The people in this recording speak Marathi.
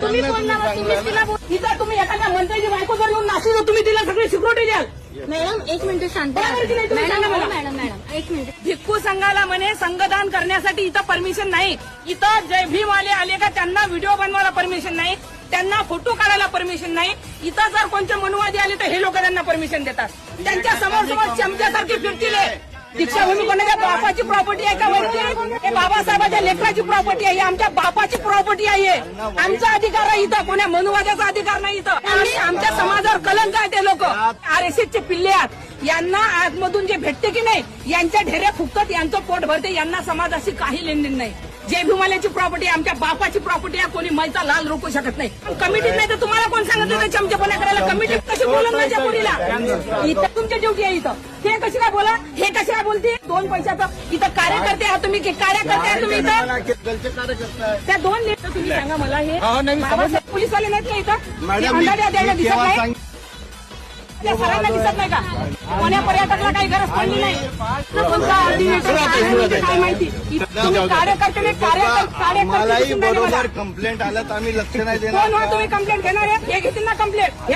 तुम्ही कोण नाव तुम्ही तिला इथं तुम्ही एखाद्या मंत्र्याची बायको जर येऊन नाशिक तुम्ही तिला सगळी सिक्युरिटी द्याल. मॅडम एक मिनिट शांत मॅडम एक मिनिट. भिक्खू संघाला म्हणे संघदान करण्यासाठी इथं परमिशन नाही. इथं जय भीमवाले आले का त्यांना व्हिडिओ बनवायला परमिशन नाही, त्यांना फोटो काढायला परमिशन नाही. इथं जर कोणते मनुवादी आले तर हे लोक त्यांना परमिशन देतात. त्यांच्या समोर समोर चमच्यासारखी फिरतील. दीक्षाभूमी कोणाच्या बापाची प्रॉपर्टी आहे का वरती? हे बाबासाहेबांच्या लेकराची प्रॉपर्टी आहे, आमच्या बापाची प्रॉपर्टी आहे. आमचा अधिकार आहे इथं, कोण्या मनुवाद्याचा अधिकार नाही इथं. आणि आमच्या समाजावर कलंक आहे ते लोक. RSSचे पिल्ले आहेत, यांना आतमधून जे भेटते की नाही यांच्या ढेऱ्या फुकतात, यांचं पोट भरते, यांना समाजाशी काही लेनदेन नाही. जय भीमाल्याची प्रॉपर्टी आमच्या बापाची प्रॉपर्टी आहे, कोणी मैचा लाल रोखू शकत नाही. कमिटीत नाही तर तुम्हाला कोण सांगितलं चमचेपणा करायला? कमिटीत कशी बोलून माझ्या पोरीला? इथं तुमची ड्युटी आहे. इथं ते कशी काय बोला, हे कशी काय बोलते? 2 पैशाचा इथं कार्यकर्ते आहात तुम्ही, कार्यकर्ते आहात तुम्ही इथं. त्या 2 लिटर तुम्ही सांगा मला, हे बाबासाहेब पोलीसवाले नाहीत का इथं? अंदाजा द्यायला दिसत नाही, त्या सरांना दिसत नाही का? कोण्या पर्यटकाला काही गरज पडली नाही. कोणता अधिवेशन काय माहिती? तुम्ही कार्यकर्ते मलाही बरोबर कंप्लेंट आलं तर आम्ही लक्ष नाही देणार. कोण हो तुम्ही कंप्लेंट घेणार आहे? हे घेतील ना कंप्लेंट.